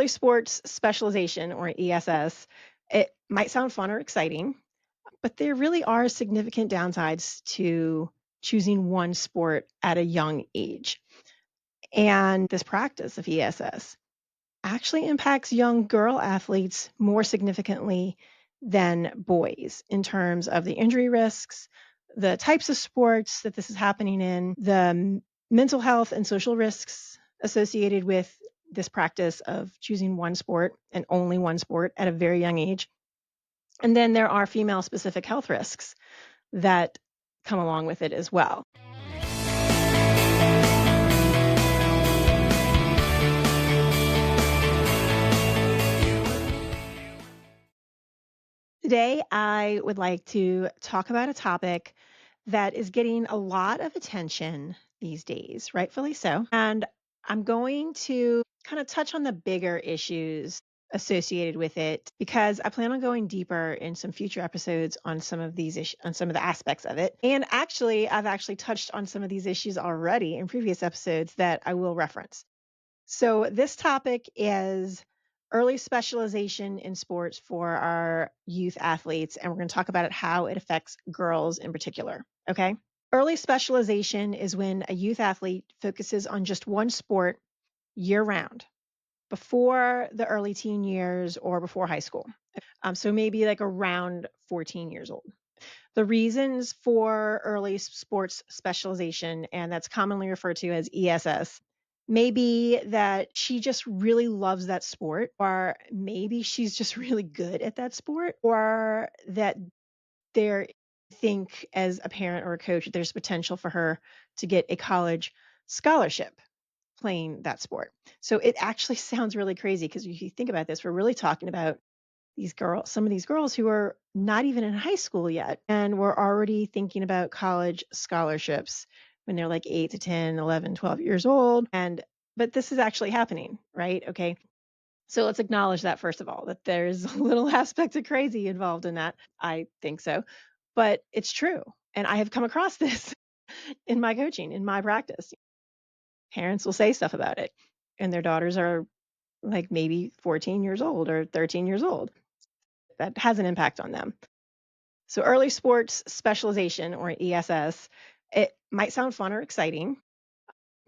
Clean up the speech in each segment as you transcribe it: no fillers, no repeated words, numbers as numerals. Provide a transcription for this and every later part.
Early sports specialization, or ESS, it might sound fun or exciting, but there really are significant downsides to choosing one sport at a young age. And this practice of ESS actually impacts young girl athletes more significantly than boys in terms of the injury risks, the types of sports that this is happening in, the mental health and social risks associated with this practice of choosing one sport and only one sport at a very young age. And then there are female specific health risks that come along with it as well. Today, I would like to talk about a topic that is getting a lot of attention these days, rightfully so. And I'm going to kind of touch on the bigger issues associated with it because I plan on going deeper in some future episodes on some of these issues, on some of the aspects of it. And actually, I've actually touched on some of these issues already in previous episodes that I will reference. So this topic is early specialization in sports for our youth athletes, and we're going to talk about how it affects girls in particular. Okay. Early specialization is when a youth athlete focuses on just one sport year round before the early teen years or before high school. So maybe like around 14 years old. The reasons for early sports specialization, and that's commonly referred to as ESS, maybe that she just really loves that sport, or maybe she's just really good at that sport, or that they think as a parent or a coach, there's potential for her to get a college scholarship playing that sport. So it actually sounds really crazy because if you think about this, we're really talking about these girls, some of these girls who are not even in high school yet, and we're already thinking about college scholarships when they're like 8 to 10, 11, 12 years old. But this is actually happening, right? Okay. So let's acknowledge that first of all, that there's a little aspect of crazy involved in that. I think so, but it's true. And I have come across this in my coaching, in my practice. Parents will say stuff about it, and their daughters are like maybe 14 years old or 13 years old. That has an impact on them. So early sports specialization, or ESS, it might sound fun or exciting,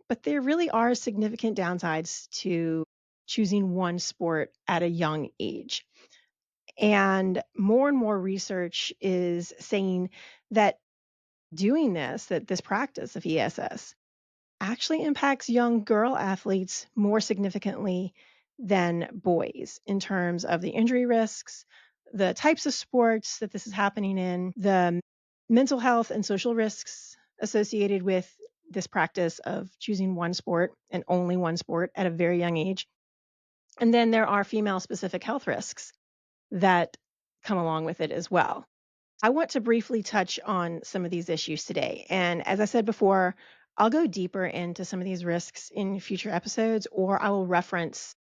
but there really are significant downsides to choosing one sport at a young age. And more research is saying that doing this, that this practice of ESS actually impacts young girl athletes more significantly than boys in terms of the injury risks, the types of sports that this is happening in, the mental health and social risks associated with this practice of choosing one sport and only one sport at a very young age. And then there are female specific health risks that come along with it as well. I want to briefly touch on some of these issues today. And as I said before, I'll go deeper into some of these risks in future episodes, or I will reference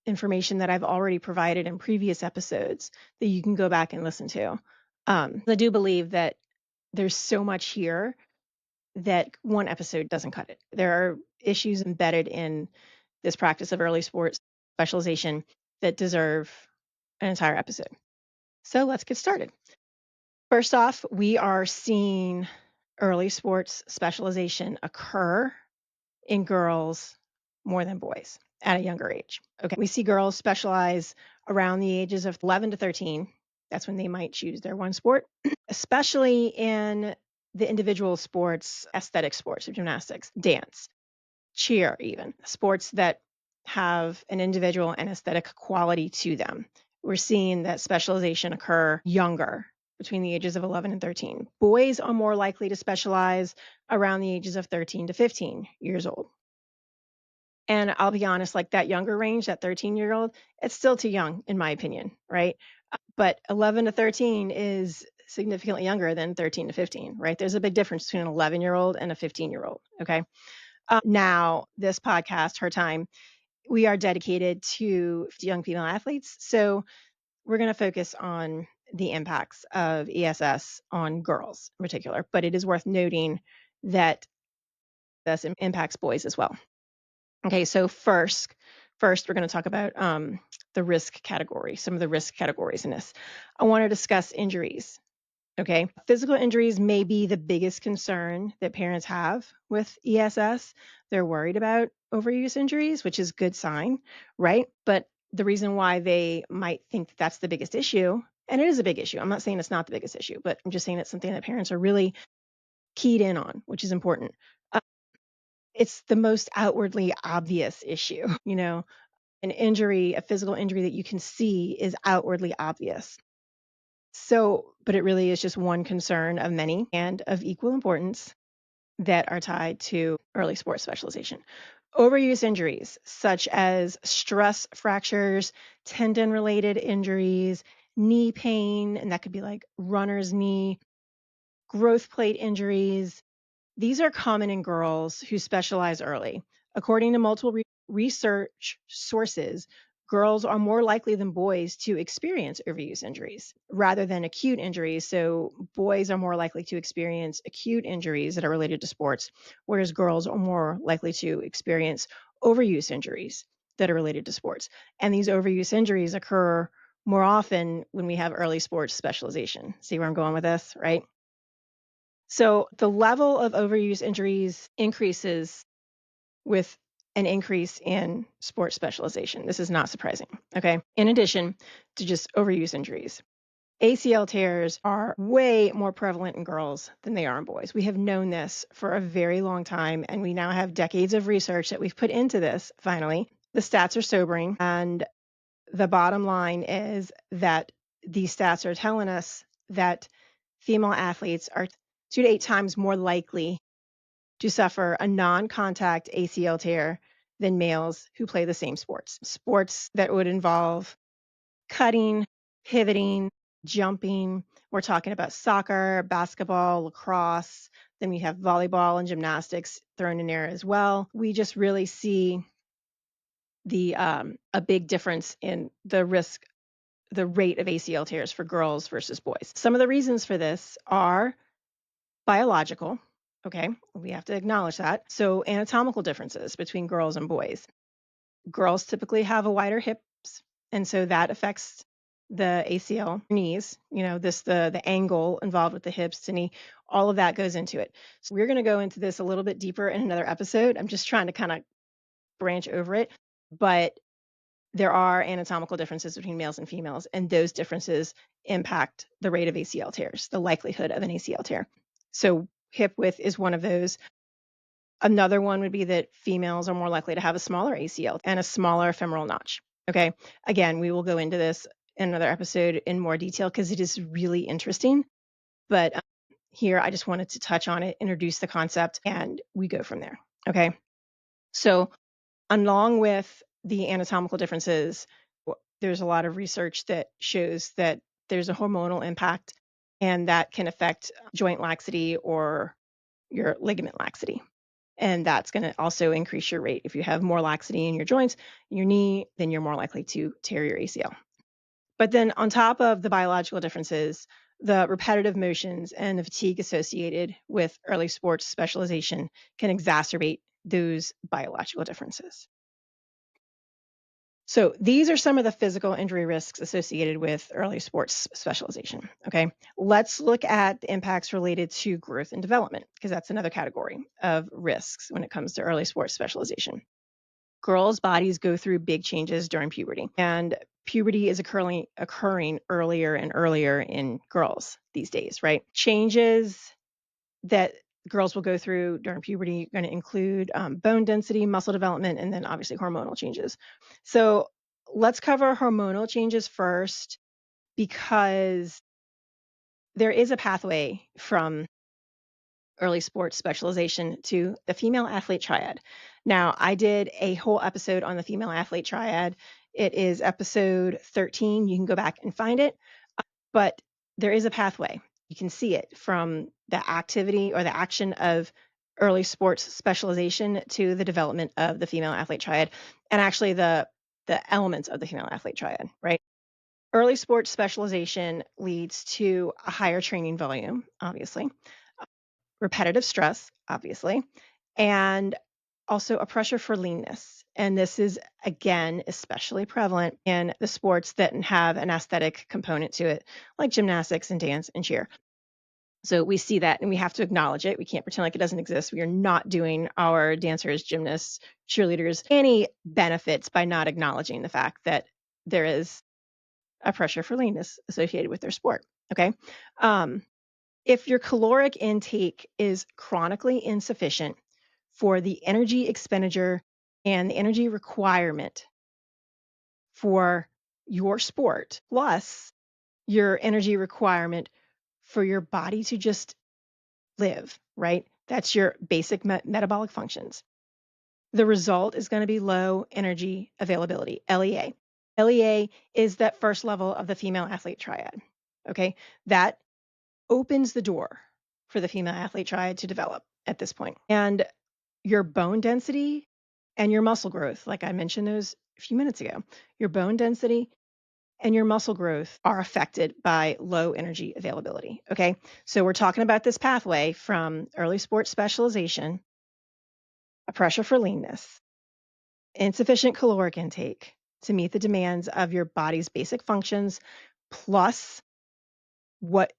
information that I've already provided in previous episodes that you can go back and listen to. I do believe that there's so much here that one episode doesn't cut it. There are issues embedded in this practice of early sports specialization that deserve an entire episode. So let's get started. First off, we are seeing early sports specialization occur in girls more than boys at a younger age. Okay. We see girls specialize around the ages of 11 to 13. That's when they might choose their one sport, especially in the individual sports, aesthetic sports, gymnastics, dance, cheer, even sports that have an individual and aesthetic quality to them. We're seeing that specialization occur younger, between the ages of 11 and 13. Boys are more likely to specialize around the ages of 13 to 15 years old. And I'll be honest, like that younger range, that 13-year-old, it's still too young, in my opinion, right? But 11 to 13 is significantly younger than 13 to 15, right? There's a big difference between an 11-year-old and a 15-year-old, okay? Now, this podcast, Her Time, we are dedicated to young female athletes. So we're going to focus on the impacts of ESS on girls in particular, but it is worth noting that this impacts boys as well. Okay, so first, First, we're going to talk about the risk category, some of the risk categories in this. I want to discuss injuries. Okay. Physical injuries may be the biggest concern that parents have with ESS. They're worried about overuse injuries, which is a good sign, right? But the reason why they might think that that's the biggest issue, and it is a big issue. I'm not saying it's not the biggest issue, but I'm just saying it's something that parents are really keyed in on, which is important. Uh, it's the most outwardly obvious issue, an injury, a physical injury that you can see is outwardly obvious. So, but it really is just one concern of many and of equal importance that are tied to early sports specialization. Overuse injuries, such as stress fractures, tendon related injuries, knee pain, and that could be like runner's knee, growth plate injuries, these are common in girls who specialize early. According to multiple research sources, girls are more likely than boys to experience overuse injuries rather than acute injuries. So, boys are more likely to experience acute injuries that are related to sports, whereas girls are more likely to experience overuse injuries that are related to sports. And these overuse injuries occur more often when we have early sports specialization. See where I'm going with this, right? So the level of overuse injuries increases with an increase in sports specialization. This is not surprising. Okay. In addition to just overuse injuries, ACL tears are way more prevalent in girls than they are in boys. We have known this for a very long time, and we now have decades of research that we've put into this finally. The stats are sobering, and the bottom line is that these stats are telling us that female athletes are 2 to 8 times more likely to suffer a non-contact ACL tear than males who play the same sports. Sports that would involve cutting, pivoting, jumping. We're talking about soccer, basketball, lacrosse. Then we have volleyball and gymnastics thrown in there as well. We just really see the a big difference in the rate of ACL tears for girls versus boys. Some of the reasons for this are biological. Okay, we have to acknowledge that. So, anatomical differences between girls and boys. Girls typically have a wider hips, and so that affects the ACL knees. The angle involved with the hips to knee, all of that goes into it. So, we're going to go into this a little bit deeper in another episode. I'm just trying to kind of branch over it, but there are anatomical differences between males and females, and those differences impact the rate of ACL tears, the likelihood of an ACL tear. So hip width is one of those. Another one would be that females are more likely to have a smaller ACL and a smaller femoral notch. Okay. Again, we will go into this in another episode in more detail because it is really interesting. But here, I just wanted to touch on it, introduce the concept, and we go from there. Okay. So along with the anatomical differences, there's a lot of research that shows that there's a hormonal impact and that can affect joint laxity or your ligament laxity. And that's going to also increase your rate. If you have more laxity in your joints, in your knee, then you're more likely to tear your ACL. But then on top of the biological differences, the repetitive motions and the fatigue associated with early sports specialization can exacerbate those biological differences. So these are some of the physical injury risks associated with early sports specialization. Okay, let's look at the impacts related to growth and development, because that's another category of risks when it comes to early sports specialization. Girls' bodies go through big changes during puberty, and puberty is occurring earlier and earlier in girls these days, right? Changes that girls will go through during puberty are going to include bone density, muscle development, and then obviously hormonal changes. So let's cover hormonal changes first because there is a pathway from early sports specialization to the female athlete triad. Now, I did a whole episode on the female athlete triad. It is episode 13. You can go back and find it. But there is a pathway. You can see it from the activity or the action of early sports specialization to the development of the female athlete triad, and actually the elements of the female athlete triad, right? Early sports specialization leads to a higher training volume, obviously, repetitive stress, obviously, and also a pressure for leanness. And this is, again, especially prevalent in the sports that have an aesthetic component to it, like gymnastics and dance and cheer. So we see that and we have to acknowledge it. We can't pretend like it doesn't exist. We are not doing our dancers, gymnasts, cheerleaders any benefits by not acknowledging the fact that there is a pressure for leanness associated with their sport. Okay. Um, if your caloric intake is chronically insufficient for the energy expenditure and the energy requirement for your sport, plus your energy requirement for your body to just live, right? That's your basic metabolic functions. The result is going to be low energy availability, LEA. LEA is that first level of the female athlete triad. Okay. That opens the door for the female athlete triad to develop at this point. And your bone density and your muscle growth, like I mentioned those a few minutes ago, your bone density and your muscle growth are affected by low energy availability. Okay. So we're talking about this pathway from early sports specialization, a pressure for leanness, insufficient caloric intake to meet the demands of your body's basic functions, plus what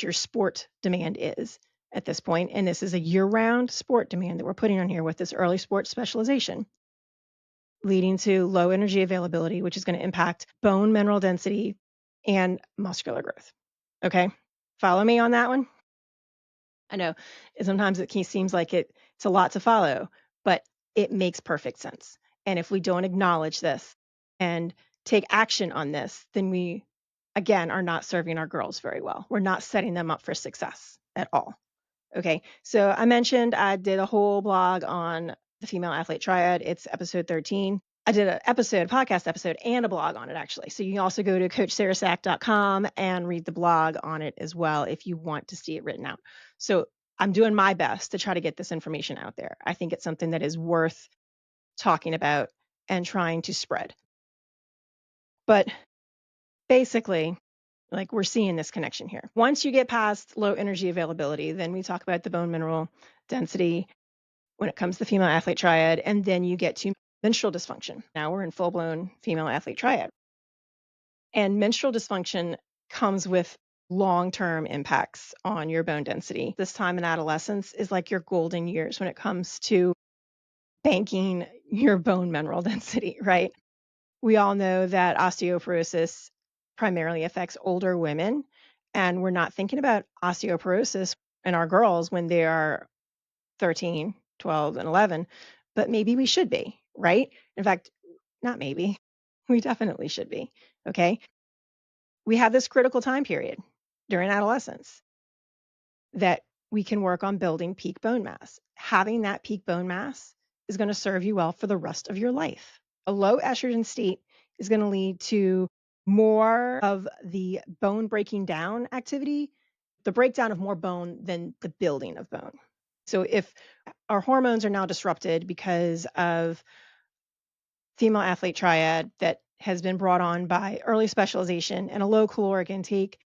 your sport demand is at this point. And this is a year-round sport demand that we're putting on here with this early sports specialization, leading to low energy availability, which is going to impact bone mineral density and muscular growth. Okay. Follow me on that one? I know sometimes seems like it's a lot to follow, but it makes perfect sense. And if we don't acknowledge this and take action on this, then we, again, are not serving our girls very well. We're not setting them up for success at all. Okay. So I mentioned I did a whole blog on the female athlete triad. It's episode 13. I did a podcast episode and a blog on it actually. So you can also go to coachsarahsack.com and read the blog on it as well if you want to see it written out. So I'm doing my best to try to get this information out there. I think it's something that is worth talking about and trying to spread. But basically, like we're seeing this connection here. Once you get past low energy availability, then we talk about the bone mineral density when it comes to the female athlete triad, and then you get to menstrual dysfunction. Now we're in full-blown female athlete triad. And menstrual dysfunction comes with long-term impacts on your bone density. This time in adolescence is like your golden years when it comes to banking your bone mineral density, right? We all know that osteoporosis primarily affects older women, and we're not thinking about osteoporosis in our girls when they are 13, 12, and 11, but maybe we should be, right? In fact, not maybe, we definitely should be, okay? We have this critical time period during adolescence that we can work on building peak bone mass. Having that peak bone mass is going to serve you well for the rest of your life. A low estrogen state is going to lead to more of the bone breaking down activity, the breakdown of more bone than the building of bone. So if our hormones are now disrupted because of female athlete triad that has been brought on by early specialization and a low caloric intake,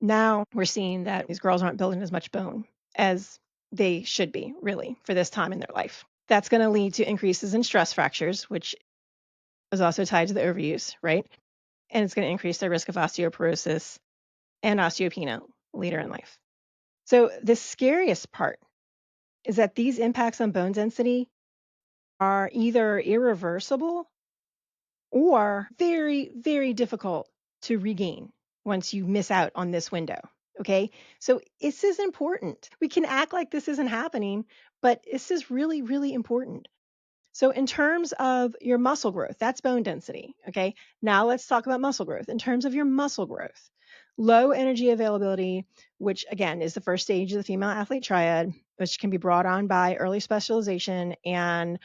now we're seeing that these girls aren't building as much bone as they should be, really, for this time in their life. That's going to lead to increases in stress fractures, which is also tied to the overuse, right? And it's going to increase their risk of osteoporosis and osteopenia later in life. So the scariest part is that these impacts on bone density are either irreversible or very, very difficult to regain once you miss out on this window. Okay. So this is important. We can act like this isn't happening, but this is really, really important. So in terms of your muscle growth, that's bone density. Okay. Now let's talk about muscle growth. In terms of your muscle growth, low energy availability, which again is the first stage of the female athlete triad, which can be brought on by early specialization and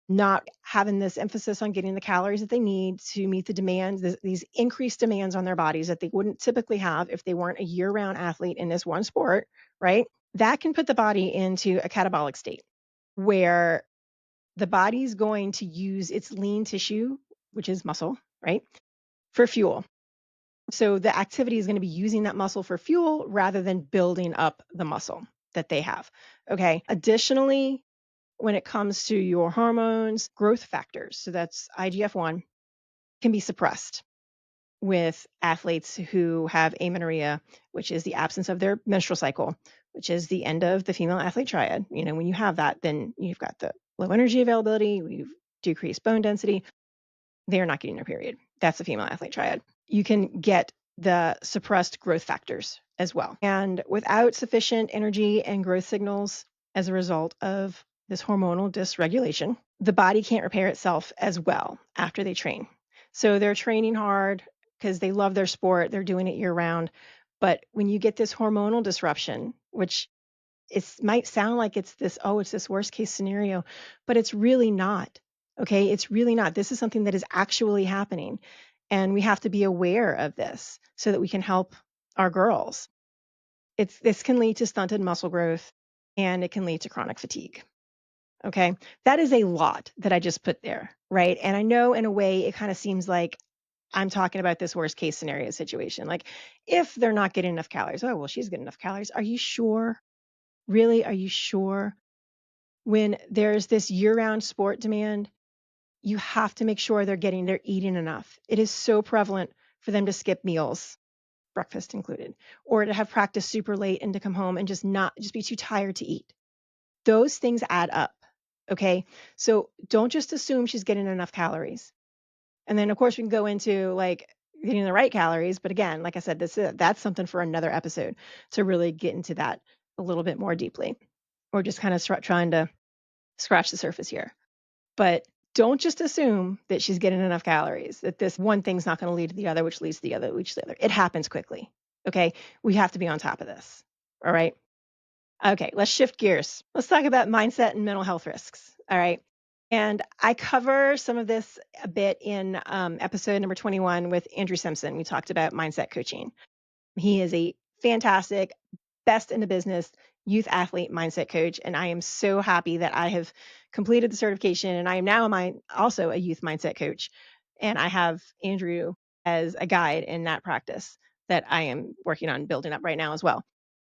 not having this emphasis on getting the calories that they need to meet the demands, these increased demands on their bodies that they wouldn't typically have if they weren't a year-round athlete in this one sport, right? That can put the body into a catabolic state where the body's going to use its lean tissue, which is muscle, right, for fuel. So the activity is going to be using that muscle for fuel rather than building up the muscle that they have. Okay. Additionally, when it comes to your hormones, growth factors, so that's IGF-1, can be suppressed with athletes who have amenorrhea, which is the absence of their menstrual cycle, which is the end of the female athlete triad. When you have that, then you've got the low energy availability, you've decreased bone density. They are not getting their period. That's the female athlete triad. You can get the suppressed growth factors as well. And without sufficient energy and growth signals as a result of this hormonal dysregulation, the body can't repair itself as well after they train. So they're training hard because they love their sport, they're doing it year round. But when you get this hormonal disruption, which it might sound like it's this worst case scenario, but it's really not. Okay. It's really not. This is something that is actually happening. And we have to be aware of this so that we can help our girls. This can lead to stunted muscle growth and it can lead to chronic fatigue. Okay. That is a lot that I just put there. Right. And I know in a way it kind of seems like I'm talking about this worst case scenario situation. Like if they're not getting enough calories, oh, well, she's getting enough calories. Are you sure? Really? Are you sure? When there's this year-round sport demand, you have to make sure they're eating enough. It is so prevalent for them to skip meals, breakfast included, or to have practice super late and to come home and just be too tired to eat. Those things add up. Okay. So don't just assume she's getting enough calories. And then of course we can go into like getting the right calories. But again, like I said, that's something for another episode to really get into that a little bit more deeply. Or just kind of trying to scratch the surface here. But don't just assume that she's getting enough calories, that this one thing's not going to lead to the other, which leads to the other, which leads to the other. It happens quickly. Okay. We have to be on top of this. All right. Okay. Let's shift gears. Let's talk about mindset and mental health risks. All right. And I cover some of this a bit in episode number 21 with Andrew Simpson. We talked about mindset coaching. He is a fantastic, best in the business youth athlete mindset coach. And I am so happy that I have completed the certification and I am now also a youth mindset coach. And I have Andrew as a guide in that practice that I am working on building up right now as well.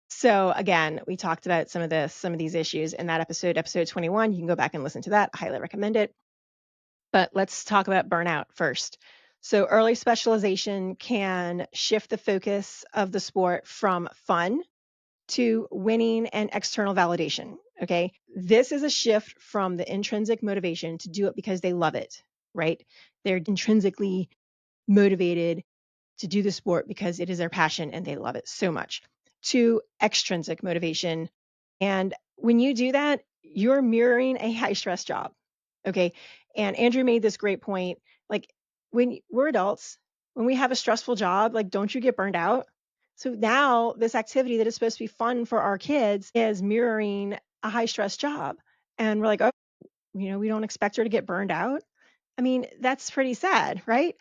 So again, we talked about some of these issues in that episode 21. You can go back and listen to that. I highly recommend it. But let's talk about burnout first. So early specialization can shift the focus of the sport from fun to winning and external validation. Okay. This is a shift from the intrinsic motivation to do it because they love it, right? They're intrinsically motivated to do the sport because it is their passion and they love it so much, to extrinsic motivation. And when you do that, you're mirroring a high stress job. Okay. And Andrew made this great point. Like when we're adults, when we have a stressful job, like, don't you get burned out? So now this activity that is supposed to be fun for our kids is mirroring a high stress job. And we're like, oh, we don't expect her to get burned out. I mean, that's pretty sad, right?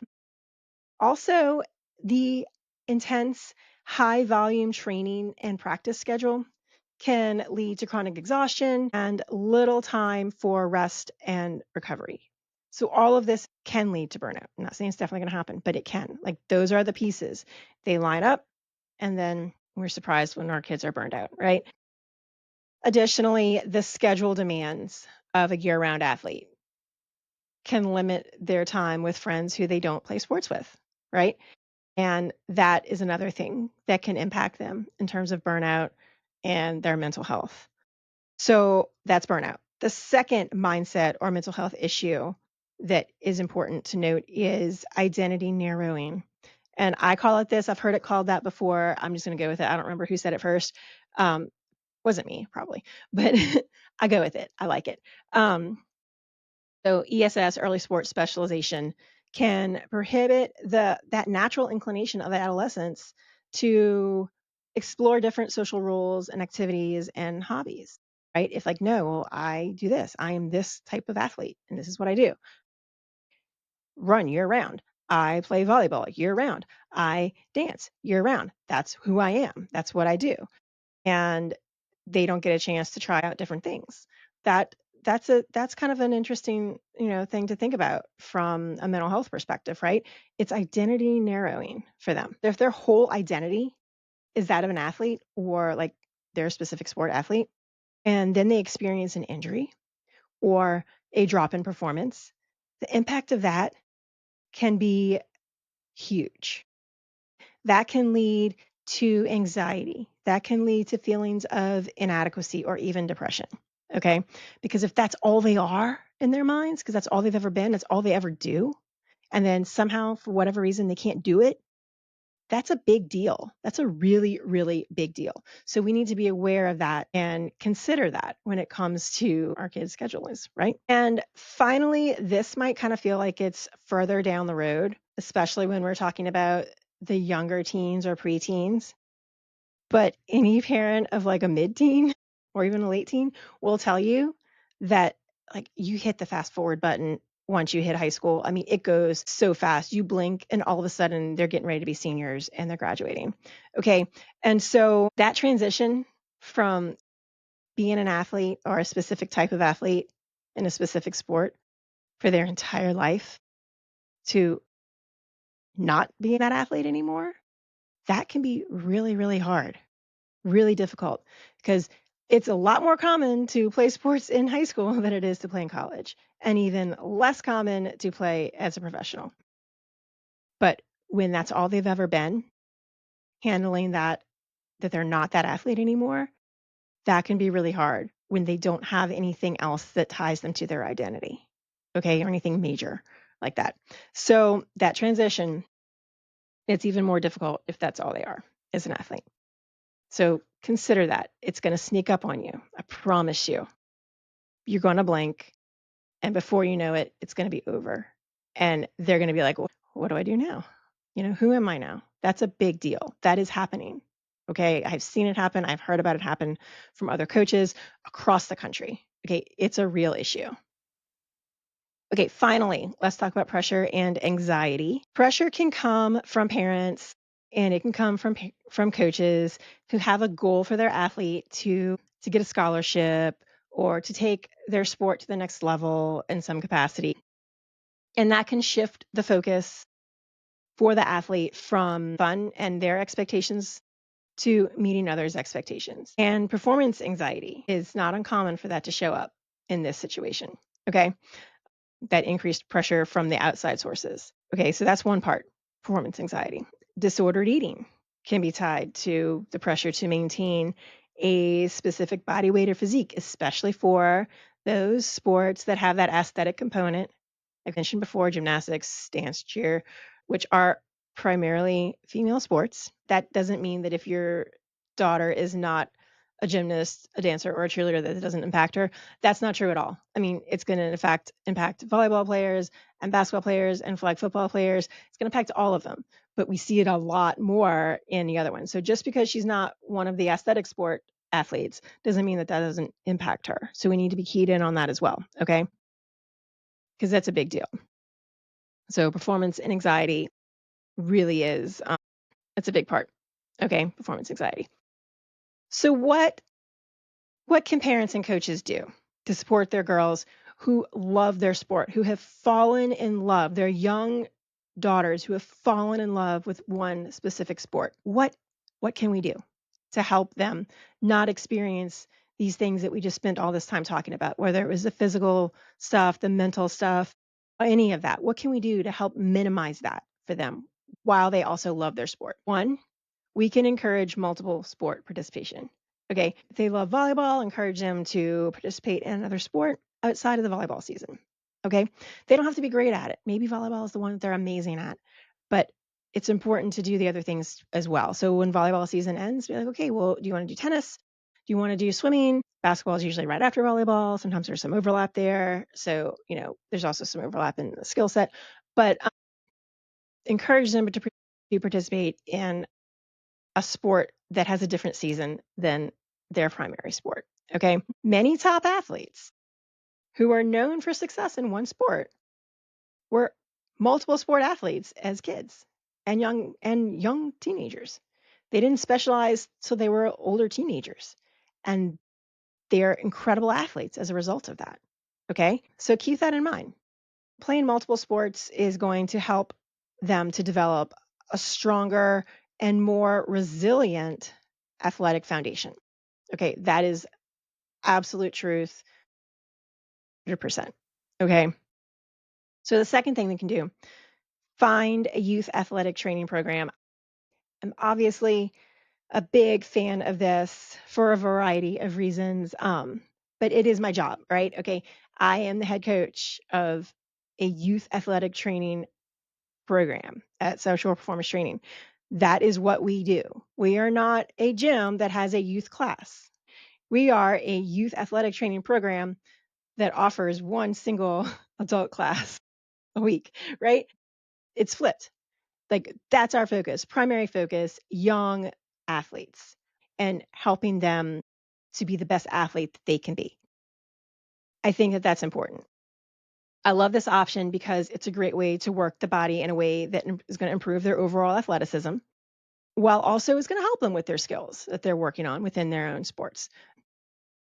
Also, the intense high volume training and practice schedule can lead to chronic exhaustion and little time for rest and recovery. So all of this can lead to burnout. I'm not saying it's definitely going to happen, but it can. Like those are the pieces. They line up and then we're surprised when our kids are burned out, right? Additionally, the schedule demands of a year-round athlete can limit their time with friends who they don't play sports with, right? And that is another thing that can impact them in terms of burnout and their mental health. So that's burnout. The second mindset or mental health issue that is important to note is identity narrowing. And I call it this. I've heard it called that before. I'm just going to go with it. I don't remember who said it first. Wasn't me, probably, but I go with it. I like it. So ESS, early sports specialization, can prohibit that natural inclination of adolescents to explore different social roles and activities and hobbies, right? If like, no, well, I do this. I am this type of athlete, and this is what I do. Run year round. I play volleyball year round. I dance year round. That's who I am. That's what I do. And they don't get a chance to try out different things. That that's kind of an interesting, thing to think about from a mental health perspective, right? It's identity narrowing for them. If their whole identity is that of an athlete or like their specific sport athlete, and then they experience an injury, or a drop in performance, the impact of that can be huge. That can lead to anxiety. That can lead to feelings of inadequacy or even depression. Okay. Because if that's all they are in their minds, because that's all they've ever been, that's all they ever do, and then somehow, for whatever reason, they can't do it, that's a big deal. That's a really, really big deal. So we need to be aware of that and consider that when it comes to our kids' schedules, right? And finally, this might kind of feel like it's further down the road, especially when we're talking about the younger teens or preteens. But any parent of like a mid-teen or even a late teen will tell you that like you hit the fast forward button once you hit high school. I mean, it goes so fast. You blink and all of a sudden they're getting ready to be seniors and they're graduating. Okay. And so that transition from being an athlete or a specific type of athlete in a specific sport for their entire life to not being that athlete anymore, that can be really, really hard. Really difficult because it's a lot more common to play sports in high school than it is to play in college, and even less common to play as a professional. But when that's all they've ever been, handling that they're not that athlete anymore, that can be really hard when they don't have anything else that ties them to their identity. Okay, or anything major like that. So that transition, it's even more difficult if that's all they are as an athlete. So consider that. It's going to sneak up on you. I promise you. You're going to blink, and before you know it, it's going to be over. And they're going to be like, well, what do I do now? Who am I now? That's a big deal. That is happening. Okay. I've seen it happen. I've heard about it happen from other coaches across the country. Okay. It's a real issue. Okay, finally, let's talk about pressure and anxiety. Pressure can come from parents and it can come from coaches who have a goal for their athlete to get a scholarship or to take their sport to the next level in some capacity. And that can shift the focus for the athlete from fun and their expectations to meeting others' expectations. And performance anxiety is not uncommon for that to show up in this situation. Okay, that increased pressure from the outside sources. Okay, so that's one part, performance anxiety. Disordered eating can be tied to the pressure to maintain a specific body weight or physique, especially for those sports that have that aesthetic component. I've mentioned before gymnastics, dance, cheer, which are primarily female sports. That doesn't mean that if your daughter is not a gymnast, a dancer, or a cheerleader, that it doesn't impact her. That's not true at all. I mean, it's going to in fact impact volleyball players and basketball players and flag football players. It's going to impact all of them, but we see it a lot more in the other ones. So just because she's not one of the aesthetic sport athletes doesn't mean that that doesn't impact her. So we need to be keyed in on that as well, okay? Because that's a big deal. So performance and anxiety really is it's a big part. Okay, performance anxiety. So what can parents and coaches do to support their girls who love their sport, who have fallen in love, their young daughters who have fallen in love with one specific sport? What can we do to help them not experience these things that we just spent all this time talking about, whether it was the physical stuff, the mental stuff, any of that? What can we do to help minimize that for them while they also love their sport? One, we can encourage multiple sport participation. Okay, if they love volleyball, encourage them to participate in another sport outside of the volleyball season. Okay, they don't have to be great at it. Maybe volleyball is the one that they're amazing at, but it's important to do the other things as well. So when volleyball season ends, be like, okay, well, do you want to do tennis? Do you want to do swimming? Basketball is usually right after volleyball. Sometimes there's some overlap there. So, there's also some overlap in the skill set, but encourage them to participate in a sport that has a different season than their primary sport. Okay. Many top athletes who are known for success in one sport were multiple sport athletes as kids and young teenagers. They didn't specialize till they were older teenagers. And they're incredible athletes as a result of that. Okay. So keep that in mind. Playing multiple sports is going to help them to develop a stronger and more resilient athletic foundation. Okay, that is absolute truth. 100%. Okay. So the second thing they can do, find a youth athletic training program. I'm obviously a big fan of this for a variety of reasons. But it is my job, right? Okay. I am the head coach of a youth athletic training program at Social Performance Training. That is what we do. We are not a gym that has a youth class. We are a youth athletic training program that offers one single adult class a week, right? It's flipped. Like that's our focus, primary focus, young athletes and helping them to be the best athlete that they can be. I think that that's important. I love this option because it's a great way to work the body in a way that is going to improve their overall athleticism while also is going to help them with their skills that they're working on within their own sports.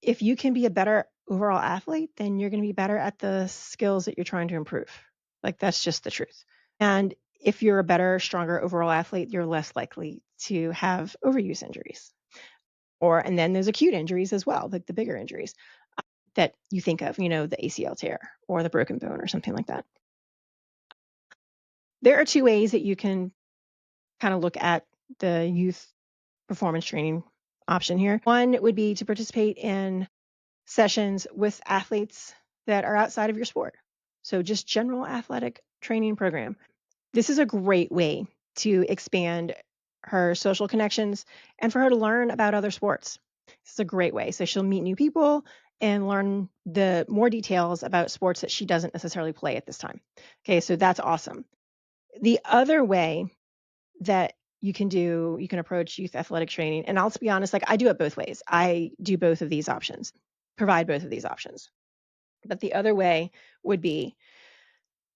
If you can be a better overall athlete, then you're going to be better at the skills that you're trying to improve. Like that's just the truth. And if you're a better, stronger overall athlete, you're less likely to have overuse injuries. And then there's acute injuries as well, like the bigger injuries that you think of, the ACL tear or the broken bone or something like that. There are two ways that you can kind of look at the youth performance training option here. One would be to participate in sessions with athletes that are outside of your sport. So just general athletic training program. This is a great way to expand her social connections and for her to learn about other sports. It's a great way. So she'll meet new people and learn the more details about sports that she doesn't necessarily play at this time. Okay, so that's awesome. The other way that you can approach youth athletic training, and I'll be honest, like I do it both ways. I do both of these options, provide both of these options. But the other way would be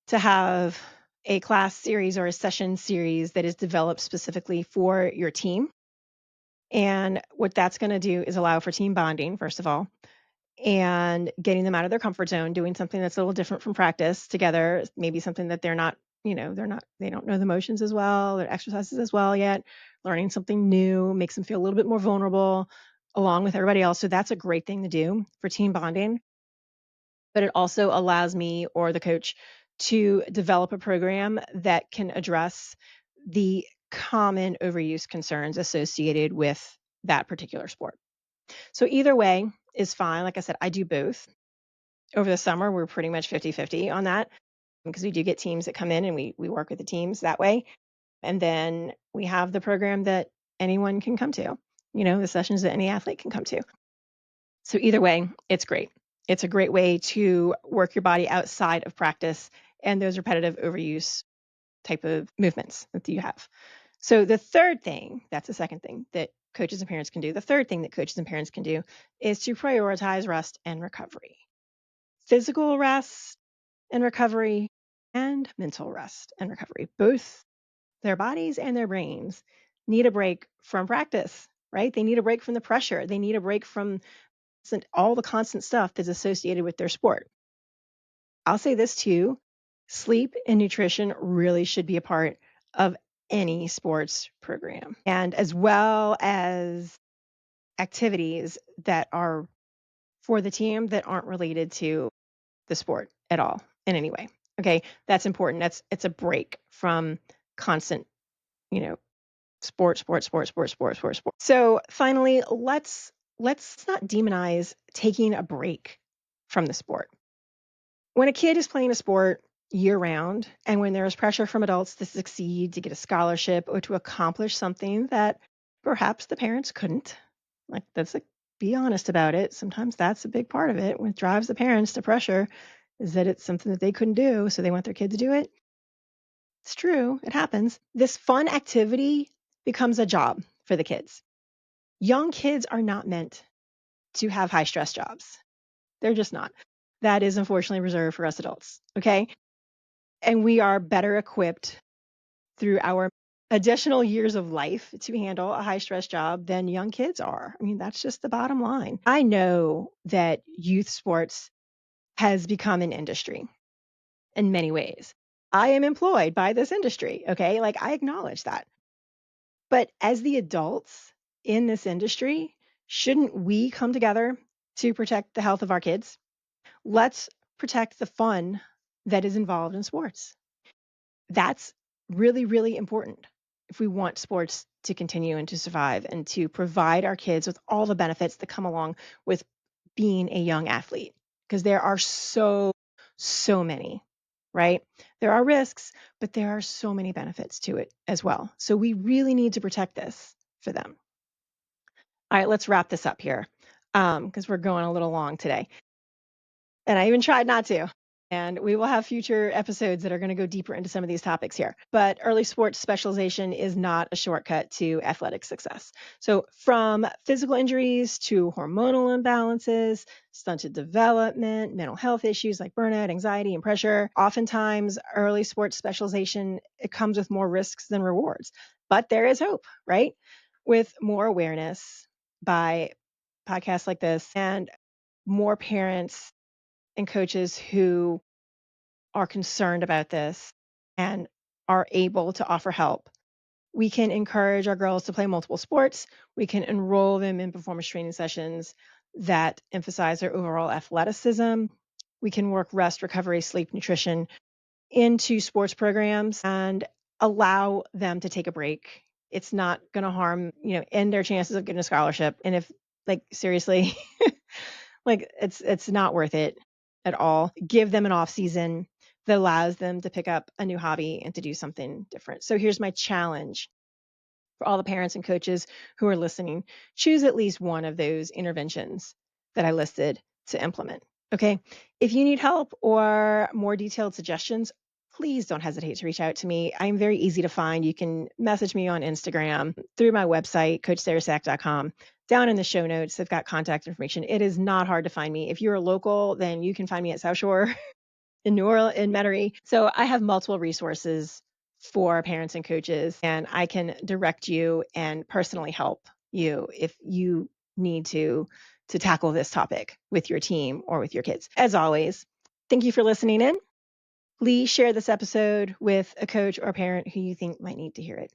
to have a class series or a session series that is developed specifically for your team. And what that's going to do is allow for team bonding, first of all, and getting them out of their comfort zone, doing something that's a little different from practice together, maybe something that they don't know the motions as well, their exercises as well yet, learning something new makes them feel a little bit more vulnerable along with everybody else. So that's a great thing to do for team bonding. But it also allows me or the coach to develop a program that can address the common overuse concerns associated with that particular sport. So either way is fine. Like I said, I do both. Over the summer, we're pretty much 50-50 on that because we do get teams that come in and we work with the teams that way. And then we have the program that anyone can come to, the sessions that any athlete can come to. So either way, it's great. It's a great way to work your body outside of practice and those repetitive overuse type of movements that you have. So the third thing, that's the second thing that coaches and parents can do. The third thing that coaches and parents can do is to prioritize rest and recovery. Physical rest and recovery and mental rest and recovery. Both their bodies and their brains need a break from practice, right? They need a break from the pressure. They need a break from all the constant stuff that's associated with their sport. I'll say this too, sleep and nutrition really should be a part of any sports program, and as well as activities that are for the team that aren't related to the sport at all in any way. Okay, that's important. It's a break from constant, you know, sport. So finally, let's not demonize taking a break from the sport. When a kid is playing a sport year round and when there is pressure from adults to succeed, to get a scholarship, or to accomplish something that perhaps the parents couldn't, like that's like, be honest about it. Sometimes that's a big part of it. What drives the parents to pressure is that it's something that they couldn't do, so they want their kid to do it. It's true, it happens. This fun activity becomes a job for the kids. Young kids are not meant to have high stress jobs. They're just not. That is unfortunately reserved for us adults. Okay. And we are better equipped through our additional years of life to handle a high stress job than young kids are. I mean, that's just the bottom line. I know that youth sports has become an industry in many ways. I am employed by this industry. Okay. Like I acknowledge that. But as the adults in this industry, shouldn't we come together to protect the health of our kids? Let's protect the fun that is involved in sports. That's really, really important if we want sports to continue and to survive and to provide our kids with all the benefits that come along with being a young athlete. Because there are so many, right? There are risks, but there are so many benefits to it as well. So we really need to protect this for them. All right, let's wrap this up here because we're going a little long today. And I even tried not to. And we will have future episodes that are going to go deeper into some of these topics here. But early sports specialization is not a shortcut to athletic success. So, from physical injuries to hormonal imbalances, stunted development, mental health issues like burnout, anxiety, and pressure, oftentimes early sports specialization it comes with more risks than rewards. But there is hope, right? With more awareness by podcasts like this and more parents and coaches who are concerned about this and are able to offer help. We can encourage our girls to play multiple sports. We can enroll them in performance training sessions that emphasize their overall athleticism. We can work rest, recovery, sleep, nutrition into sports programs and allow them to take a break. It's not going to harm, end their chances of getting a scholarship. And if like seriously, like it's not worth it at all. Give them an off season that allows them to pick up a new hobby and to do something different. So here's my challenge for all the parents and coaches who are listening. Choose at least one of those interventions that I listed to implement. Okay. If you need help or more detailed suggestions, please don't hesitate to reach out to me. I'm very easy to find. You can message me on Instagram through my website, coachsarasack.com. Down in the show notes, I've got contact information. It is not hard to find me. If you're a local, then you can find me at South Shore in New Orleans, in Metairie. So I have multiple resources for parents and coaches, and I can direct you and personally help you if you need to tackle this topic with your team or with your kids. As always, thank you for listening in. Please share this episode with a coach or parent who you think might need to hear it.